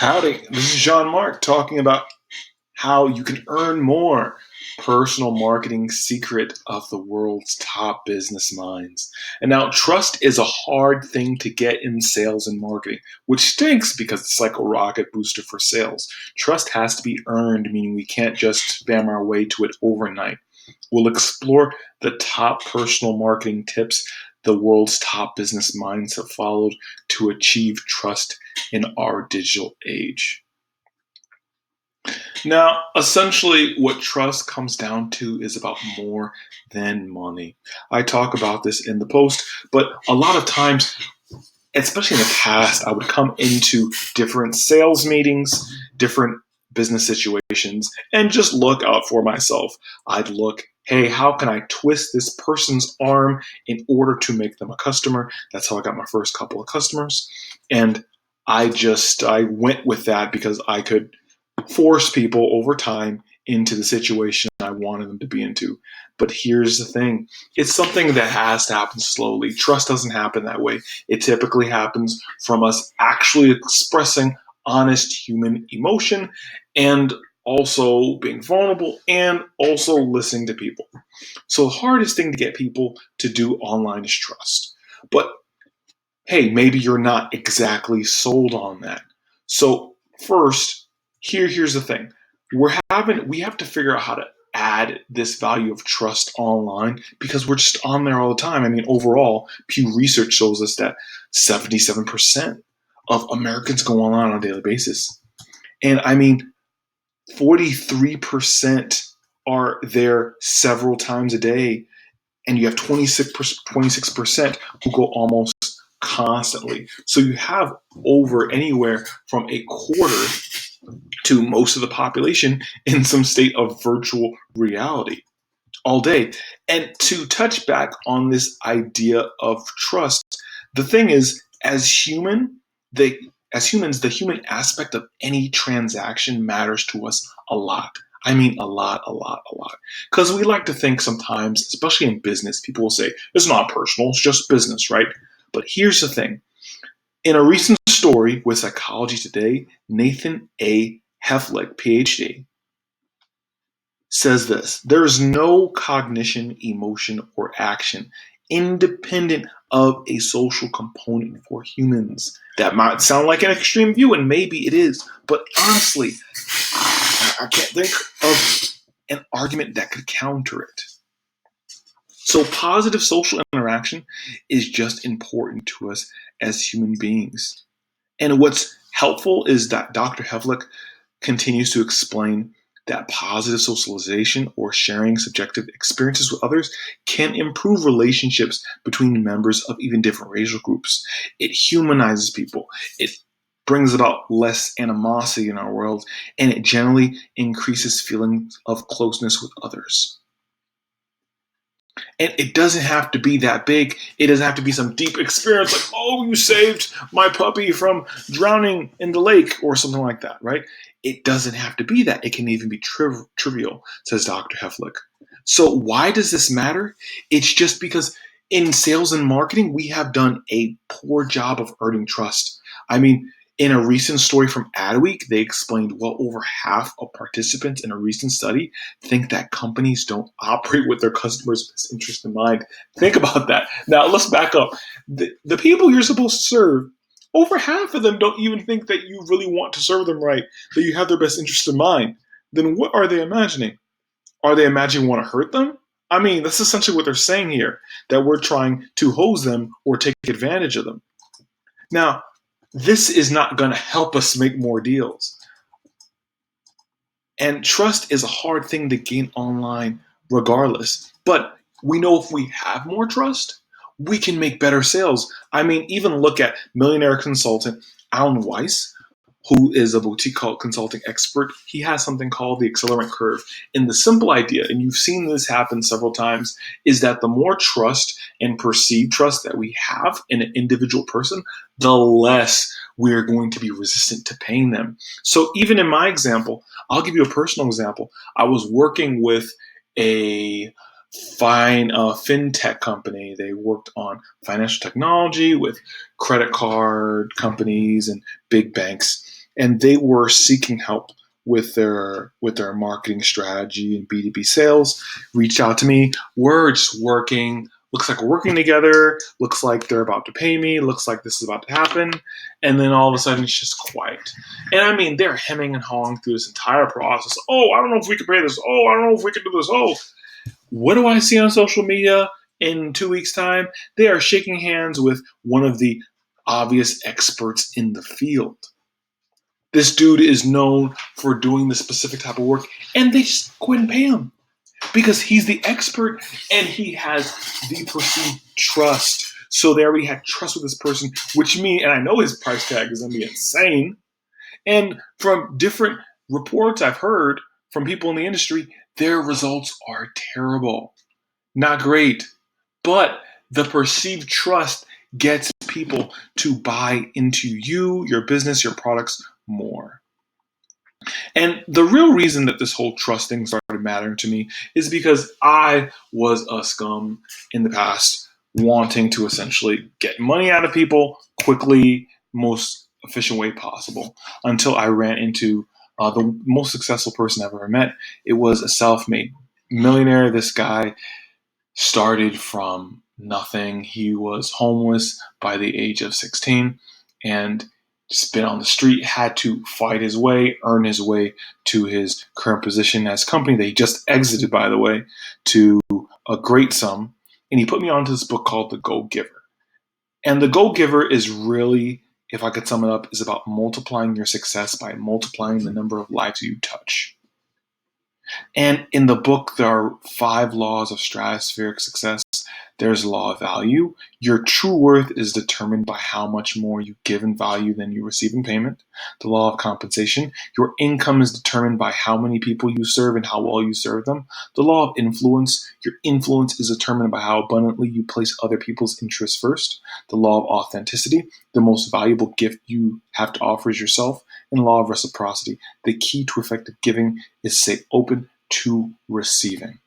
Howdy, this is Jean-Marc talking about how you can earn more. Personal marketing secret of the world's top business minds. And now, trust is a hard thing to get in sales and marketing, which stinks because it's like a rocket booster for sales. Trust has to be earned, meaning we can't just spam our way to it overnight. We'll explore the top personal marketing tips the world's top business minds have followed to achieve trust in our digital age. Now, essentially, what trust comes down to is about more than money. I talk about this in the post, but a lot of times, especially in the past, I would come into different sales meetings, different business situations, and just look out for myself. I'd look, hey, how can I twist this person's arm in order to make them a customer? That's how I got my first couple of customers. And I went with that because I could force people over time into the situation I wanted them to be into. But here's the thing, it's something that has to happen slowly. Trust doesn't happen that way. It typically happens from us actually expressing honest human emotion and also being vulnerable and also listening to people. So the hardest thing to get people to do online is trust. But hey, maybe you're not exactly sold on that. So first, here's the thing. We have to figure out how to add this value of trust online because we're just on there all the time. I mean, overall, Pew Research shows us that 77% of Americans go online on a daily basis. And I mean, 43% are there several times a day, and you have 26% who go almost constantly. So you have over anywhere from a quarter to most of the population in some state of virtual reality all day. And to touch back on this idea of trust, the thing is, the as humans, the human aspect of any transaction matters to us a lot. I mean, a lot, a lot, a lot. Because we like to think sometimes, especially in business, people will say, it's not personal, it's just business, right? But here's the thing. In a recent story with Psychology Today, Nathan A. Heflick, PhD, says this: there is no cognition, emotion, or action independent of a social component for humans. That might sound like an extreme view, and maybe it is, but honestly, I can't think of an argument that could counter it. So positive social interaction is just important to us as human beings. And what's helpful is that Dr. Hevlick continues to explain that positive socialization or sharing subjective experiences with others can improve relationships between members of even different racial groups. It humanizes people. It brings about less animosity in our world, and it generally increases feelings of closeness with others. And it doesn't have to be that big. It doesn't have to be some deep experience like, oh, you saved my puppy from drowning in the lake or something like that, right? It doesn't have to be that. It can even be trivial, says Dr. Heflick. So why does this matter? It's just because in sales and marketing, we have done a poor job of earning trust. I mean, in a recent story from Adweek, they explained well over half of participants in a recent study think that companies don't operate with their customers' best interest in mind. Think about that. Now, let's back up. The people you're supposed to serve, over half of them don't even think that you really want to serve them right, that you have their best interest in mind. Then what are they imagining? Are they imagining we want to hurt them? I mean, that's essentially what they're saying here, that we're trying to hose them or take advantage of them. Now, this is not going to help us make more deals. And trust is a hard thing to gain online regardless. But we know if we have more trust, we can make better sales. I mean, even look at millionaire consultant Alan Weiss, who is a boutique consulting expert. He has something called the accelerant curve. And the simple idea, and you've seen this happen several times, is that the more trust and perceived trust that we have in an individual person, the less we're going to be resistant to paying them. So even in my example, I'll give you a personal example. I was working with a fintech company. They worked on financial technology with credit card companies and big banks. and they were seeking help with their marketing strategy and B2B sales. Reached out to me. We're just working. Looks like we're working together. Looks like they're about to pay me. Looks like this is about to happen. And then all of a sudden it's just quiet. And I mean, they're hemming and hawing through this entire process. Oh, I don't know if we can pay this. Oh, I don't know if we can do this. Oh, what do I see on social media in 2 weeks' time? They are shaking hands with one of the obvious experts in the field. This dude is known for doing this specific type of work, and they just go ahead and pay him because he's the expert and he has the perceived trust. So they already had trust with this person, which means, and I know his price tag is going to be insane. And from different reports I've heard from people in the industry, their results are terrible. Not great. But the perceived trust gets people to buy into you, your business, your products more. And the real reason that this whole trust thing started mattering to me is because I was a scum in the past, wanting to essentially get money out of people quickly, most efficient way possible, until I ran into the most successful person I've ever met. It was a self-made millionaire. This guy started from nothing. He was homeless by the age of 16 and just been on the street, had to fight his way, earn his way to his current position as company that he just exited, by the way, to a great sum. And he put me onto this book called The Go-Giver. And The Go-Giver is really, if I could sum it up, is about multiplying your success by multiplying the number of lives you touch. And in the book, there are 5 laws of stratospheric success. There's law of value. Your true worth is determined by how much more you give in value than you receive in payment. The law of compensation. Your income is determined by how many people you serve and how well you serve them. The law of influence. Your influence is determined by how abundantly you place other people's interests first. The law of authenticity. The most valuable gift you have to offer is yourself. And law of reciprocity. The key to effective giving is stay open to receiving.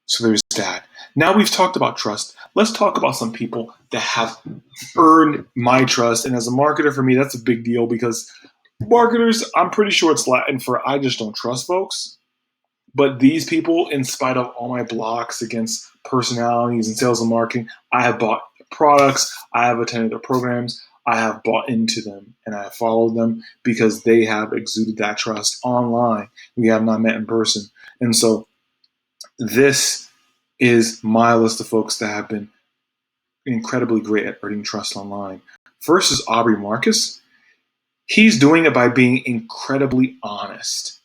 So there's that. Now we've talked about trust. Let's talk about some people that have earned my trust. And as a marketer, for me, that's a big deal because marketers, I'm pretty sure it's Latin for I just don't trust folks. But these people, in spite of all my blocks against personalities and sales and marketing, I have bought products, I have attended their programs, I have bought into them, and I have followed them because they have exuded that trust online. We have not met in person. And so this is my list of folks that have been incredibly great at earning trust online. First is Aubrey Marcus. He's doing it by being incredibly honest.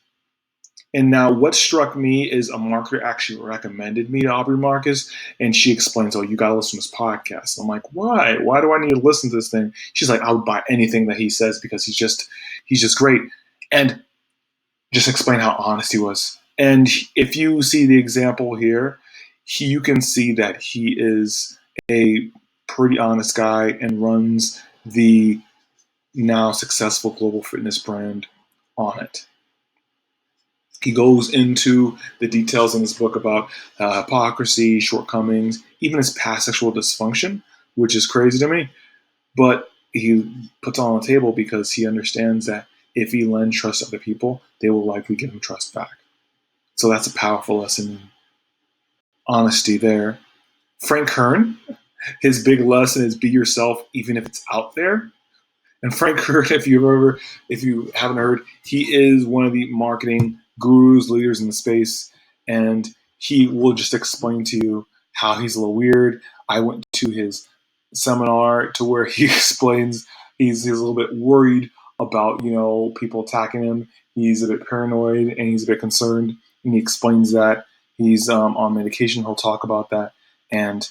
And now what struck me is a marketer actually recommended me to Aubrey Marcus, and she explains, oh, you got to listen to this podcast. I'm like, why? Why do I need to listen to this thing? She's like, I would buy anything that he says because he's just great. And just explain how honest he was. And if you see the example here, you can see that he is a pretty honest guy and runs the now successful global fitness brand on it. He goes into the details in this book about hypocrisy, shortcomings, even his past sexual dysfunction, which is crazy to me. But he puts it on the table because he understands that if he lends trust to other people, they will likely give him trust back. So that's a powerful lesson in honesty there. Frank Kern, his big lesson is be yourself even if it's out there. And Frank Kern, if you haven't heard, he is one of the marketing gurus, leaders in the space, and he will just explain to you how he's a little weird. I went to his seminar to where he explains he's a little bit worried about people attacking him. He's a bit paranoid and he's a bit concerned, and he explains that he's on medication. He'll talk about that, and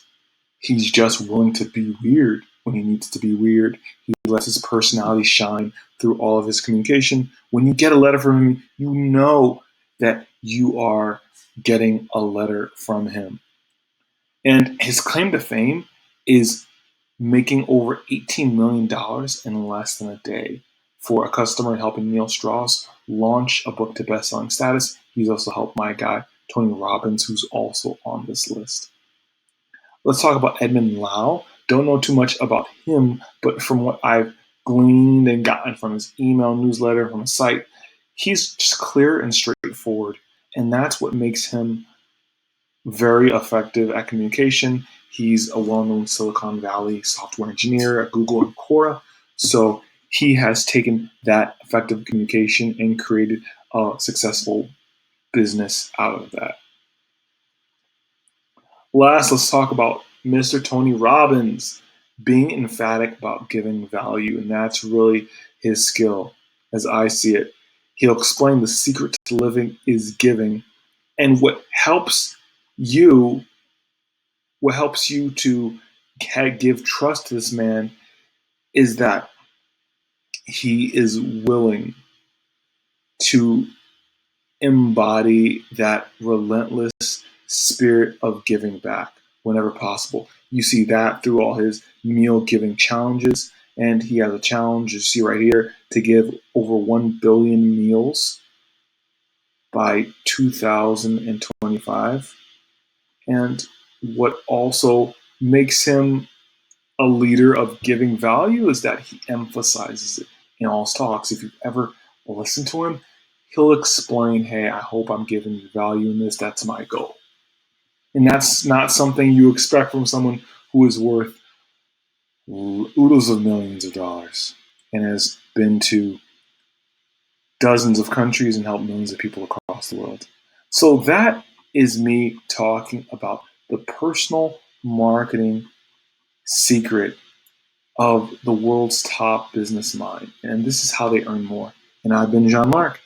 he's just willing to be weird when he needs to be weird. He lets his personality shine through all of his communication. When you get a letter from him, you know that you are getting a letter from him. And his claim to fame is making over $18 million in less than a day for a customer and helping Neil Strauss launch a book to best-selling status. He's also helped my guy, Tony Robbins, who's also on this list. Let's talk about Edmund Lau. Don't know too much about him, but from what I've gleaned and gotten from his email newsletter, from his site. He's just clear and straightforward. And that's what makes him very effective at communication. He's a well-known Silicon Valley software engineer at Google and Quora. So he has taken that effective communication and created a successful business out of that. Last, let's talk about Mr. Tony Robbins being emphatic about giving value, and that's really his skill as I see it. He'll explain the secret to living is giving, and you, what helps you to give trust to this man is that he is willing to embody that relentless spirit of giving back whenever possible. You see that through all his meal giving challenges, and he has a challenge, you see right here, to give over 1 billion meals by 2025. And what also makes him a leader of giving value is that he emphasizes it in all his talks. If you've ever listened to him, he'll explain, hey, I hope I'm giving you value in this. That's my goal. And that's not something you expect from someone who is worth oodles of millions of dollars and has been to dozens of countries and helped millions of people across the world. So that is me talking about the personal marketing secret of the world's top business mind. And this is how they earn more. And I've been Jean-Marc.